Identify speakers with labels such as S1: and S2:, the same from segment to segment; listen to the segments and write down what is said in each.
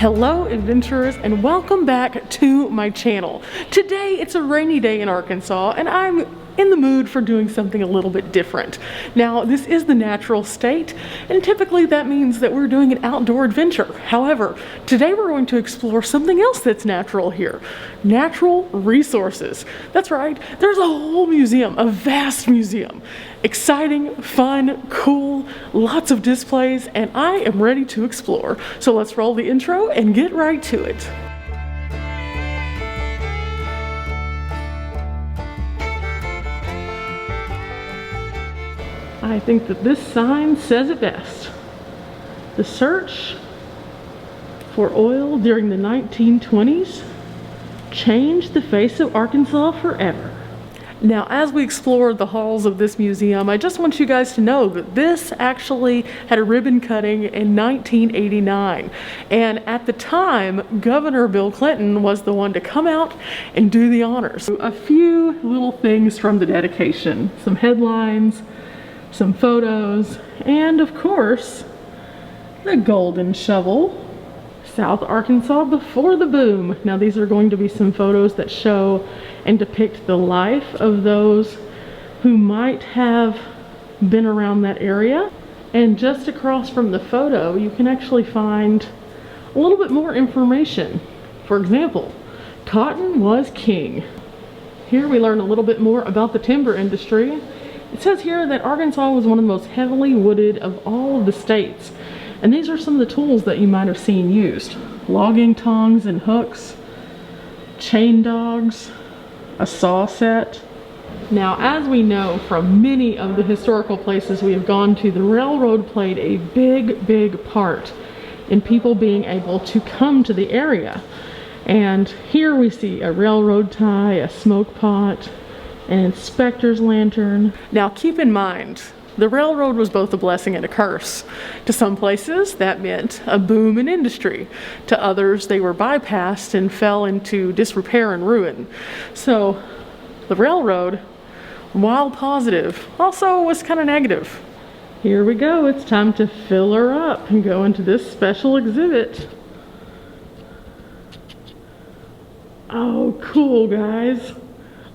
S1: Hello adventurers, and welcome back to my channel. Today it's a rainy day in Arkansas and I'm in the mood for doing something a little bit different. Now, this is the natural state, and typically that means that we're doing an outdoor adventure. However, today we're going to explore something else that's natural here. Natural resources. That's right, there's a whole museum, a vast museum. Exciting, fun, cool, lots of displays, and I am ready to explore. So let's roll the intro and get right to it. I think that this sign says it best. The search for oil during the 1920s changed the face of Arkansas forever. Now, as we explore the halls of this museum, I just want you guys to know that this actually had a ribbon cutting in 1989. And at the time, Governor Bill Clinton was the one to come out and do the honors. A few little things from the dedication, some headlines, some photos, and of course, the golden shovel. South Arkansas before the boom. Now these are going to be some photos that show and depict the life of those who might have been around that area. And just across from the photo, you can actually find a little bit more information. For example, cotton was king. Here we learn a little bit more about the timber industry. It says here that Arkansas was one of the most heavily wooded of all of the states. And these are some of the tools that you might have seen used. Logging tongs and hooks, chain dogs, a saw set. Now, as we know from many of the historical places we have gone to, the railroad played a big part in people being able to come to the area. And here we see a railroad tie, a smoke pot, an inspector's lantern. Now keep in mind, the railroad was both a blessing and a curse. To some places, that meant a boom in industry. To others, they were bypassed and fell into disrepair and ruin. So the railroad, while positive, also was kind of negative. Here we go, it's time to fill her up and go into this special exhibit. Oh, cool, guys.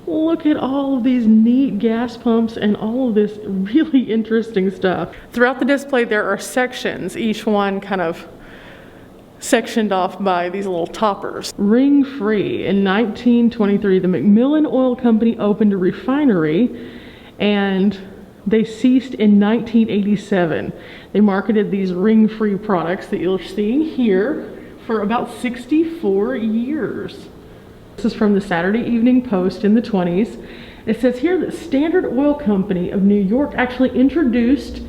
S1: Look at all of these neat gas pumps and all of this really interesting stuff. Throughout the display there are sections, each one kind of sectioned off by these little toppers. Ring free. In 1923, the McMillan Oil Company opened a refinery, and they ceased in 1987. They marketed these ring-free products that you're seeing here for about 64 years. This is from the Saturday Evening Post in the 20s. It says here that Standard Oil Company of New York actually introduced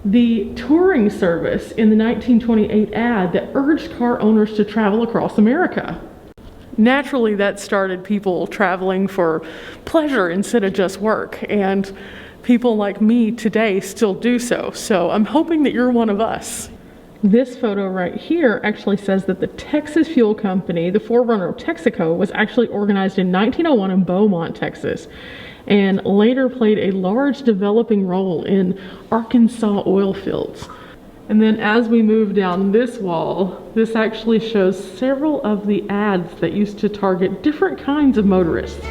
S1: the touring service in the 1928 ad that urged car owners to travel across America. Naturally, that started people traveling for pleasure instead of just work, and people like me today still do so. So I'm hoping that you're one of us. This photo right here actually says that the Texas Fuel Company, the forerunner of Texaco, was actually organized in 1901 in Beaumont, Texas, and later played a large developing role in Arkansas oil fields. And then as we move down this wall, this actually shows several of the ads that used to target different kinds of motorists.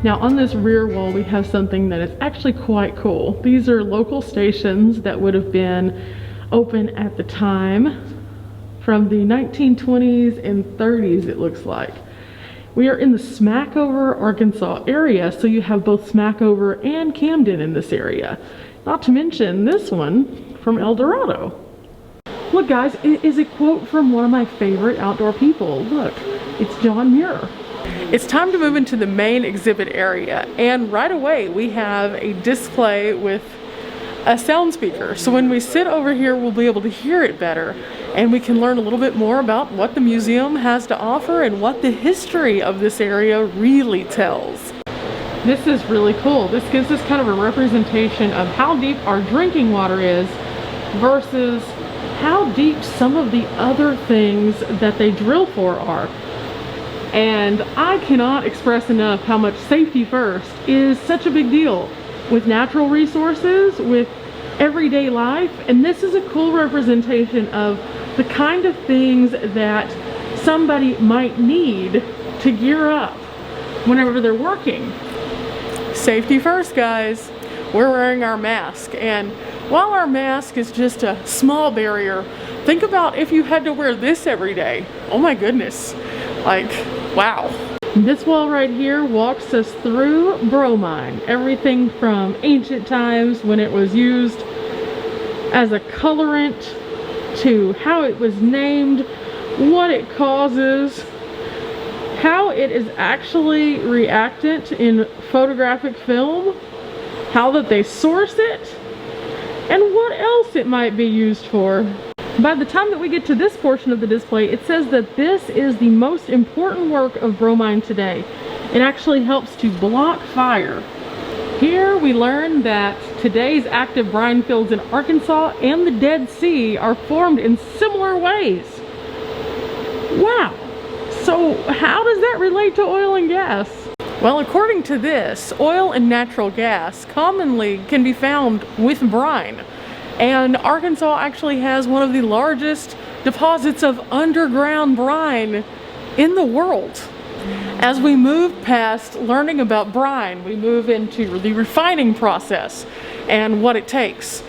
S1: Now on this rear wall we have something that is actually quite cool. These are local stations that would have been open at the time from the 1920s and 30s, it looks like. We are in the Smackover, Arkansas area, so you have both Smackover and Camden in this area. Not to mention this one from El Dorado. Look guys, it is a quote from one of my favorite outdoor people. Look, it's John Muir. It's time to move into the main exhibit area, and right away we have a display with a sound speaker. So when we sit over here, we'll be able to hear it better, and we can learn a little bit more about what the museum has to offer and what the history of this area really tells. This is really cool. This gives us kind of a representation of how deep our drinking water is versus how deep some of the other things that they drill for are. And I cannot express enough how much safety first is such a big deal with natural resources, with everyday life. And this is a cool representation of the kind of things that somebody might need to gear up whenever they're working. Safety first, guys. We're wearing our mask, and while our mask is just a small barrier, think about if you had to wear this every day. Oh my goodness. Like, wow. This wall right here walks us through bromine. Everything from ancient times when it was used as a colorant to how it was named, what it causes, how it is actually reactant in photographic film, how that they source it, and what else it might be used for. By the time that we get to this portion of the display, it says that this is the most important work of bromine today. It actually helps to block fire. Here we learn that today's active brine fields in Arkansas and the Dead Sea are formed in similar ways. Wow! So how does that relate to oil and gas? Well, according to this, oil and natural gas commonly can be found with brine. And Arkansas actually has one of the largest deposits of underground brine in the world. As we move past learning about brine, we move into the refining process and what it takes.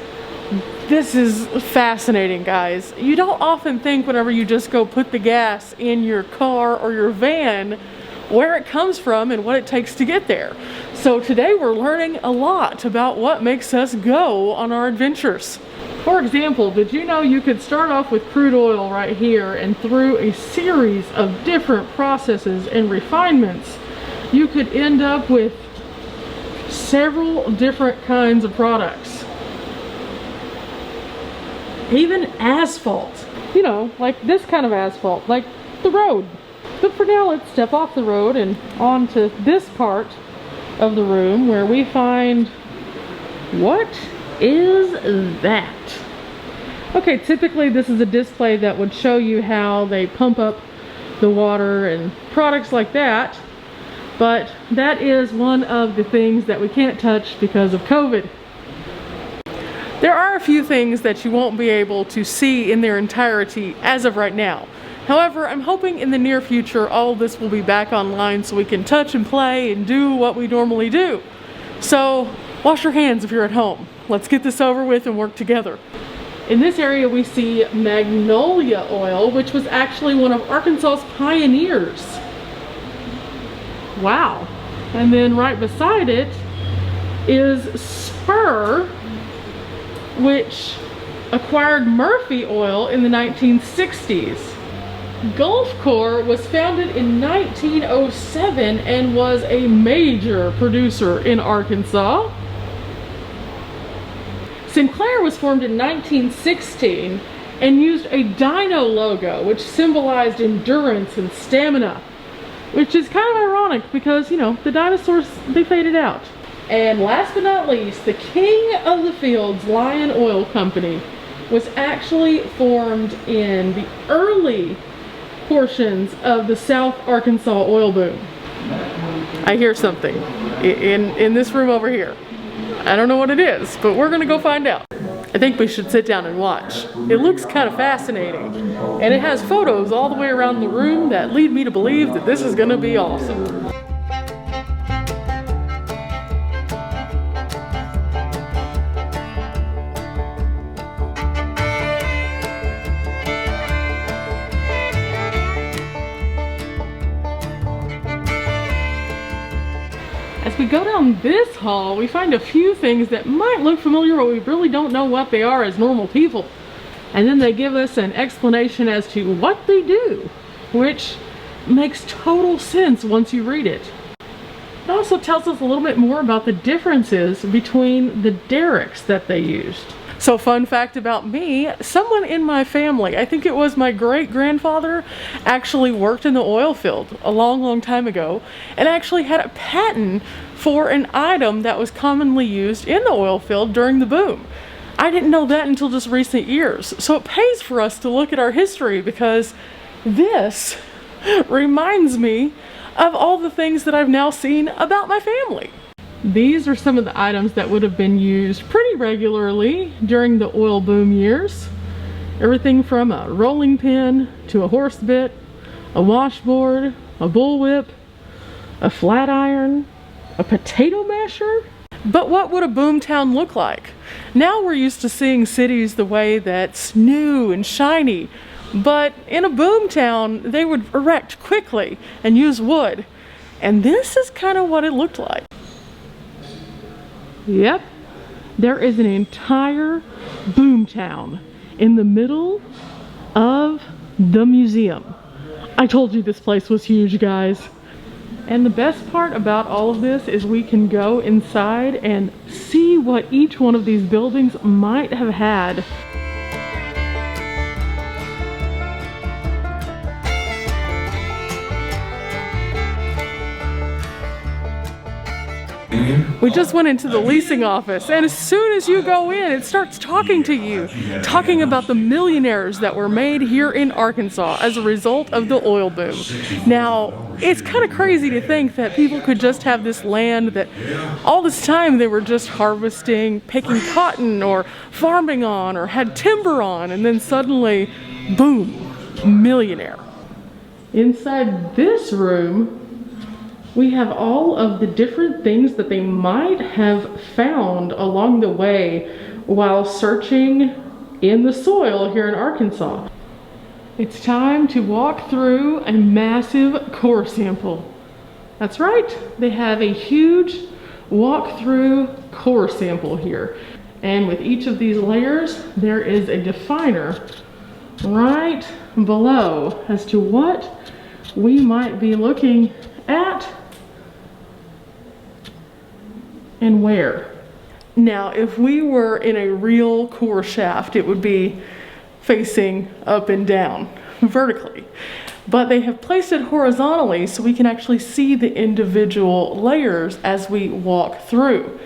S1: This is fascinating, guys. You don't often think whenever you just go put the gas in your car or your van where it comes from and what it takes to get there. So today we're learning a lot about what makes us go on our adventures. For example, did you know you could start off with crude oil right here, and through a series of different processes and refinements, you could end up with several different kinds of products. Even asphalt, you know, like this kind of asphalt, like the road. But for now, let's step off the road and on to this part of the room where we find, what is that? Okay, typically this is a display that would show you how they pump up the water and products like that, but that is one of the things that we can't touch because of COVID. There are a few things that you won't be able to see in their entirety as of right now. However, I'm hoping in the near future all of this will be back online so we can touch and play and do what we normally do. So, wash your hands if you're at home. Let's get this over with and work together. In this area we see magnolia oil, which was actually one of Arkansas's pioneers. Wow. And then right beside it is Spur, which acquired Murphy oil in the 1960s. Gulf Corp was founded in 1907 and was a major producer in Arkansas. Sinclair was formed in 1916 and used a dino logo, which symbolized endurance and stamina, which is kind of ironic because, you know, the dinosaurs, they faded out. And last but not least, the king of the fields, Lion Oil Company, was actually formed in the early portions of the South Arkansas oil boom. I hear something in this room over here. I don't know what it is, but we're gonna go find out. I think we should sit down and watch. It looks kind of fascinating, and it has photos all the way around the room that lead me to believe that this is gonna be awesome. As we go down this hall, we find a few things that might look familiar, but we really don't know what they are as normal people. And then they give us an explanation as to what they do, which makes total sense once you read it. It also tells us a little bit more about the differences between the derricks that they used. So, fun fact about me, someone in my family, I think it was my great-grandfather, actually worked in the oil field a long time ago and actually had a patent for an item that was commonly used in the oil field during the boom. I didn't know that until just recent years. So it pays for us to look at our history, because this reminds me of all the things that I've now seen about my family. These are some of the items that would have been used pretty regularly during the oil boom years. Everything from a rolling pin to a horse bit, a washboard, a bullwhip, a flat iron, a potato masher. But what would a boomtown look like? Now we're used to seeing cities the way that's new and shiny, but in a boomtown they would erect quickly and use wood. And this is kind of what it looked like. Yep, there is an entire boomtown in the middle of the museum. I told you this place was huge, guys. And the best part about all of this is we can go inside and see what each one of these buildings might have had. We just went into the leasing office, and as soon as you go in, it starts talking to you, talking about the millionaires that were made here in Arkansas as a result of the oil boom. Now, it's kind of crazy to think that people could just have this land that all this time they were just harvesting, picking cotton, or farming on, or had timber on, and then suddenly, boom, millionaire. Inside this room, we have all of the different things that they might have found along the way while searching in the soil here in Arkansas. It's time to walk through a massive core sample. That's right, they have a huge walk-through core sample here. And with each of these layers, there is a definer right below as to what we might be looking at and where. Now, if we were in a real core shaft, it would be facing up and down, vertically. But they have placed it horizontally so we can actually see the individual layers as we walk through.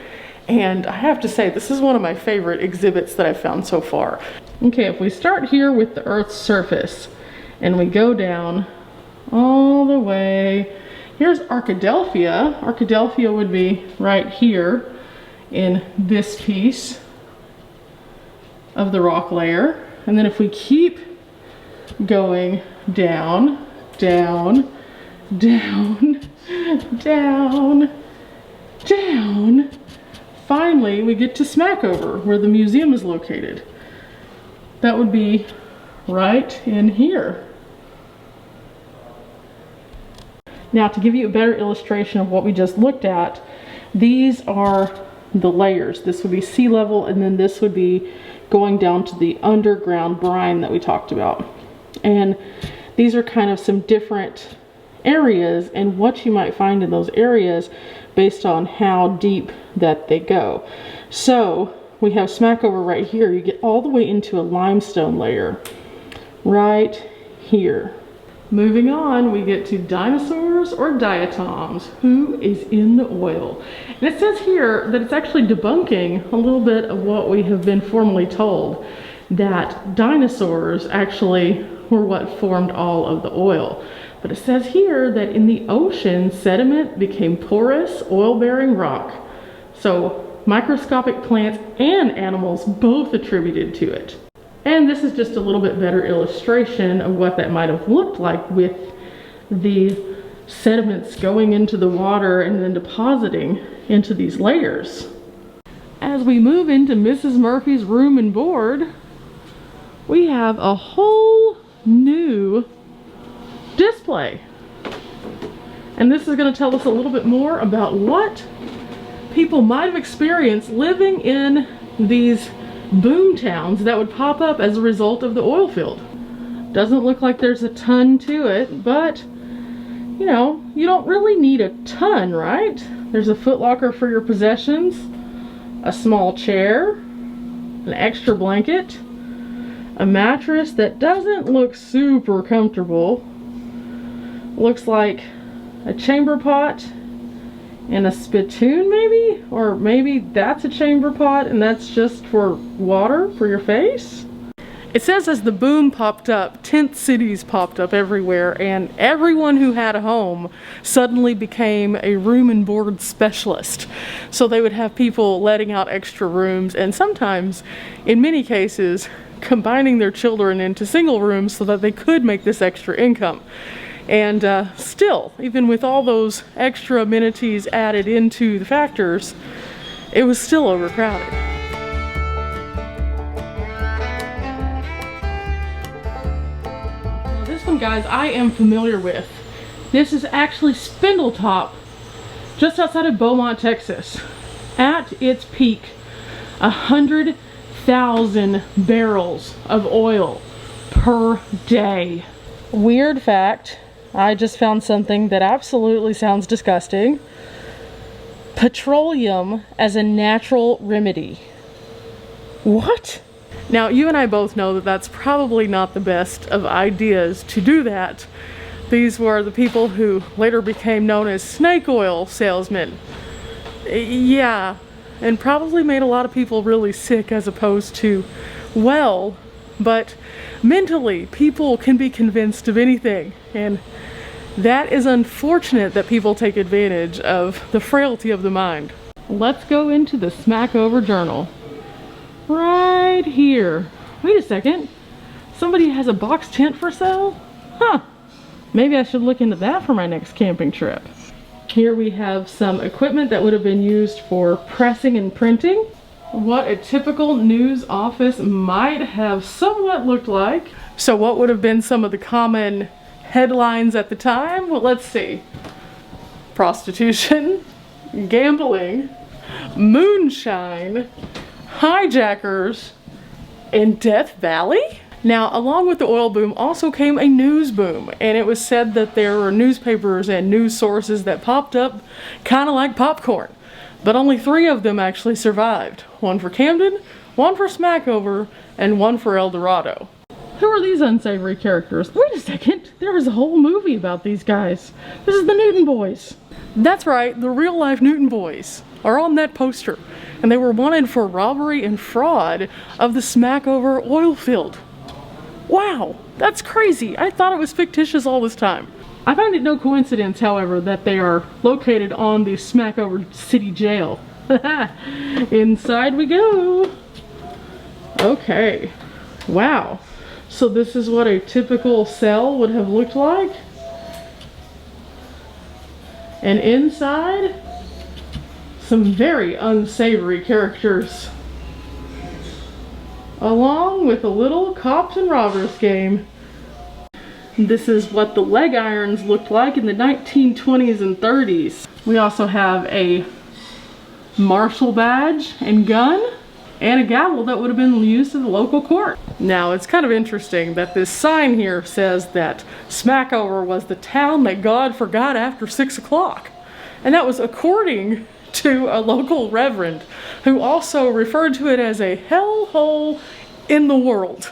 S1: And I have to say, this is one of my favorite exhibits that I've found so far. Okay, if we start here with the Earth's surface and we go down all the way, here's Arkadelphia. Arkadelphia would be right here in this piece of the rock layer. And then if we keep going down, down, down, down, down, finally we get to Smackover, where the museum is located. That would be right in here. Now, to give you a better illustration of what we just looked at, these are the layers. This would be sea level, and then this would be going down to the underground brine that we talked about. And these are kind of some different areas and what you might find in those areas based on how deep that they go. So we have Smackover right here. You get all the way into a limestone layer right here. Moving on, we get to dinosaurs or diatoms. Who is in the oil? And it says here that it's actually debunking a little bit of what we have been formerly told, that dinosaurs actually were what formed all of the oil. But it says here that in the ocean, sediment became porous, oil-bearing rock. So microscopic plants and animals both attributed to it. And this is just a little bit better illustration of what that might have looked like with the sediments going into the water and then depositing into these layers. As we move into Mrs. Murphy's room and board, we have a whole new display. And this is going to tell us a little bit more about what people might have experienced living in these boom towns that would pop up as a result of the oil field. Doesn't look like there's a ton to it, but you know, you don't really need a ton, right? There's a footlocker for your possessions, a small chair, an extra blanket, a mattress that doesn't look super comfortable. Looks like a chamber pot and a spittoon maybe? Or maybe that's a chamber pot and that's just for water for your face? It says as the boom popped up, tent cities popped up everywhere, and everyone who had a home suddenly became a room and board specialist. So they would have people letting out extra rooms, and sometimes, in many cases, combining their children into single rooms so that they could make this extra income. And still, even with all those extra amenities added into the factors, it was still overcrowded. Now this one, guys, I am familiar with. This is actually Spindletop, just outside of Beaumont, Texas. At its peak, 100,000 barrels of oil per day. Weird fact, I just found something that absolutely sounds disgusting. Petroleum as a natural remedy. What? Now, you and I both know that that's probably not the best of ideas to do that. These were the people who later became known as snake oil salesmen. Yeah, and probably made a lot of people really sick as opposed to well, but mentally, people can be convinced of anything, and that is unfortunate that people take advantage of the frailty of the mind. Let's go into the Smackover journal. Right here. Wait a second. Somebody has a box tent for sale? Huh. Maybe I should look into that for my next camping trip. Here we have some equipment that would have been used for pressing and printing. What a typical news office might have somewhat looked like. So what would have been some of the common headlines at the time? Well, let's see. Prostitution, gambling, moonshine, hijackers, and Death Valley? Now, along with the oil boom also came a news boom, and it was said that there were newspapers and news sources that popped up kind of like popcorn. But only 3 of them actually survived. One for Camden, one for Smackover, and one for El Dorado. Who are these unsavory characters? Wait a second, there was a whole movie about these guys. This is the Newton Boys. That's right, the real life Newton Boys are on that poster, and they were wanted for robbery and fraud of the Smackover oil field. Wow, that's crazy. I thought it was fictitious all this time. I find it no coincidence, however, that they are located on the Smackover City Jail. Inside we go. Okay, wow. So this is what a typical cell would have looked like. And inside, some very unsavory characters. Along with a little cops and robbers game. This is what the leg irons looked like in the 1920s and 30s. We also have a marshal badge and gun, and a gavel that would have been used in the local court. Now, it's kind of interesting that this sign here says that Smackover was the town that God forgot after 6 o'clock. And that was according to a local reverend who also referred to it as a hellhole in the world.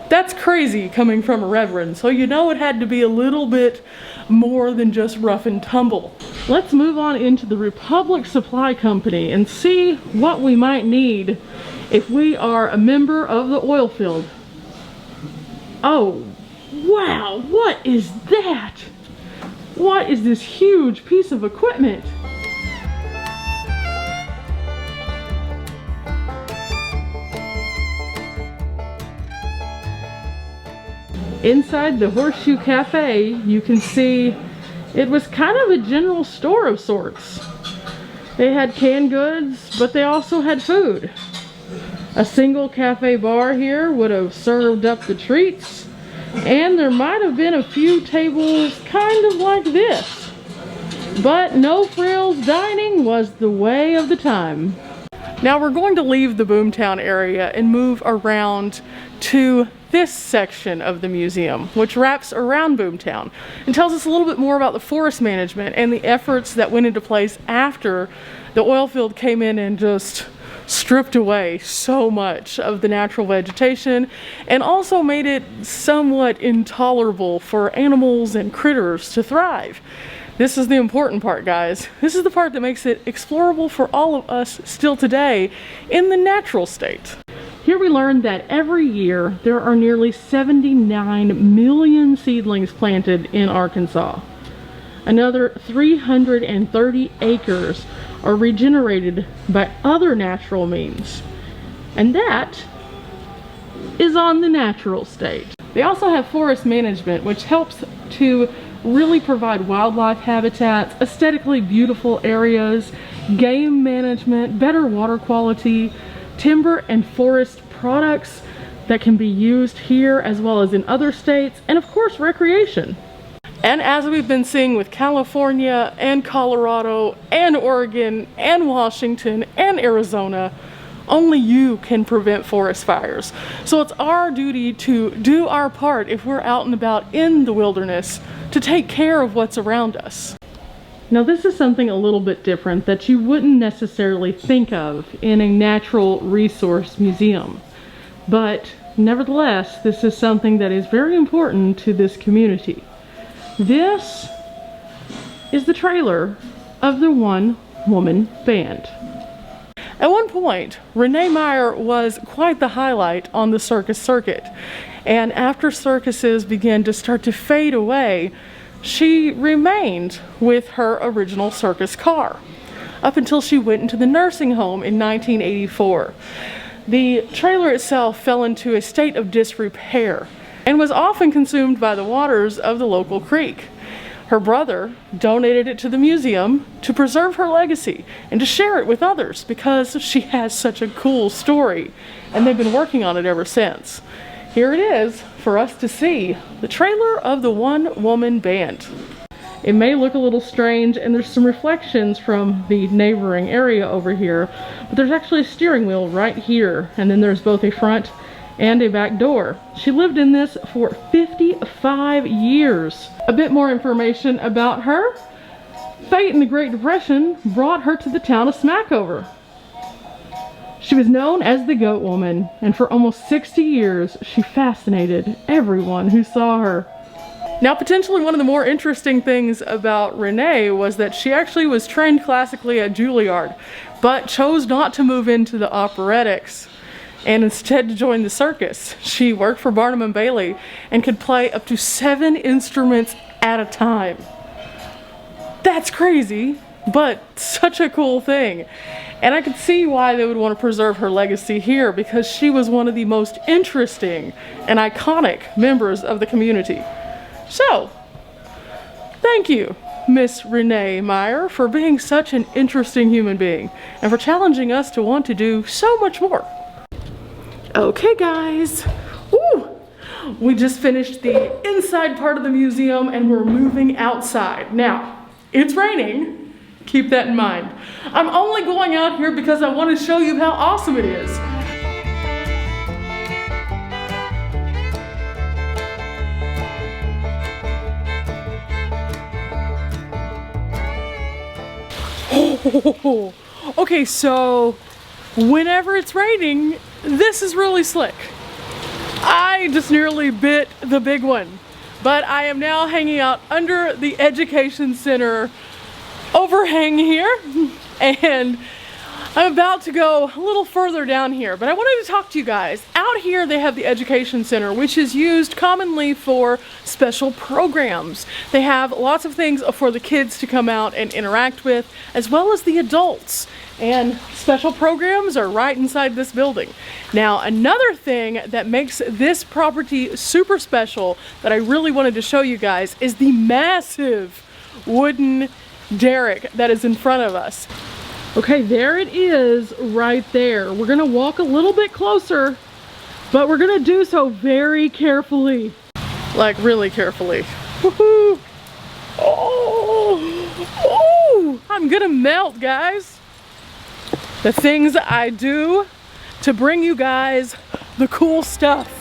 S1: That's crazy coming from a reverend, so you know it had to be a little bit more than just rough and tumble. Let's move on into the Republic Supply Company and see what we might need if we are a member of the oil field. Oh, wow, what is that? What is this huge piece of equipment? Inside the Horseshoe Cafe, you can see it was kind of a general store of sorts. They had canned goods, but they also had food. A single cafe bar here would have served up the treats, and there might have been a few tables kind of like this. But no frills dining was the way of the time. Now we're going to leave the Boomtown area and move around to this section of the museum, which wraps around Boomtown and tells us a little bit more about the forest management and the efforts that went into place after the oil field came in and just stripped away so much of the natural vegetation and also made it somewhat intolerable for animals and critters to thrive. This is the important part, guys. This is the part that makes it explorable for all of us still today in the natural state. Here we learned that every year there are nearly 79 million seedlings planted in Arkansas. Another 330 acres are regenerated by other natural means. And that is on the natural state. They also have forest management, which helps to really provide wildlife habitats, aesthetically beautiful areas, game management, better water quality, timber and forest products that can be used here as well as in other states, and of course recreation. And as we've been seeing with California and Colorado and Oregon and Washington and Arizona, only you can prevent forest fires. So it's our duty to do our part if we're out and about in the wilderness to take care of what's around us. Now this is something a little bit different that you wouldn't necessarily think of in a natural resource museum. But nevertheless, this is something that is very important to this community. This is the trailer of the One Woman Band. At one point, Renee Meyer was quite the highlight on the circus circuit. And after circuses began to start to fade away, she remained with her original circus car up until she went into the nursing home in 1984. The trailer itself fell into a state of disrepair and was often consumed by the waters of the local creek. Her brother donated it to the museum to preserve her legacy and to share it with others because she has such a cool story, and they've been working on it ever since. Here it is for us to see, the trailer of the One Woman Band. It may look a little strange, and there's some reflections from the neighboring area over here, but there's actually a steering wheel right here, and then there's both a front and a back door. She lived in this for 55 years. A bit more information about her. Fate in the Great Depression brought her to the town of Smackover. She was known as the Goat Woman, and for almost 60 years, she fascinated everyone who saw her. Now, potentially one of the more interesting things about Renee was that she actually was trained classically at Juilliard, but chose not to move into the operetics and instead to join the circus. She worked for Barnum & Bailey and could play up to 7 instruments at a time. That's crazy, but such a cool thing. And I could see why they would want to preserve her legacy here, because she was one of the most interesting and iconic members of the community. So, thank you, Miss Renee Meyer, for being such an interesting human being and for challenging us to want to do so much more. Okay guys, woo! We just finished the inside part of the museum and we're moving outside. Now, it's raining, keep that in mind. I'm only going out here because I want to show you how awesome it is. Okay, so whenever it's raining, this is really slick. I just nearly bit the big one, but I am now hanging out under the Education Center overhang here, and I'm about to go a little further down here, but I wanted to talk to you guys. Out here they have the Education Center, which is used commonly for special programs. They have lots of things for the kids to come out and interact with, as well as the adults. And special programs are right inside this building. Now, another thing that makes this property super special that I really wanted to show you guys is the massive wooden derrick that is in front of us. Okay, there it is right there. We're gonna walk a little bit closer, but we're gonna do so very carefully. Like really carefully. Woohoo! Oh, I'm gonna melt, guys. The things I do to bring you guys the cool stuff.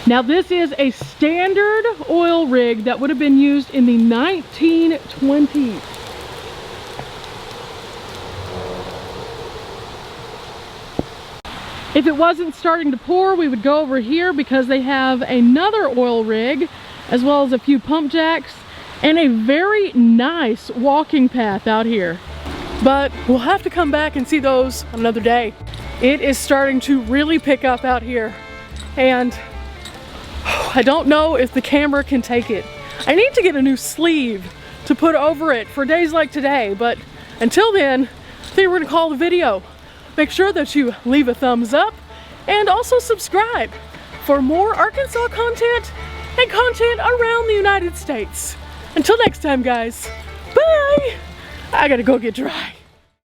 S1: Now this is a standard oil rig that would have been used in the 1920s. If it wasn't starting to pour, we would go over here because they have another oil rig as well as a few pump jacks and a very nice walking path out here. But we'll have to come back and see those another day. It is starting to really pick up out here, and I don't know if the camera can take it. I need to get a new sleeve to put over it for days like today, but until then, I think we're gonna call the video. Make sure that you leave a thumbs up and also subscribe for more Arkansas content and content around the United States. Until next time, guys, bye! I gotta go get dry.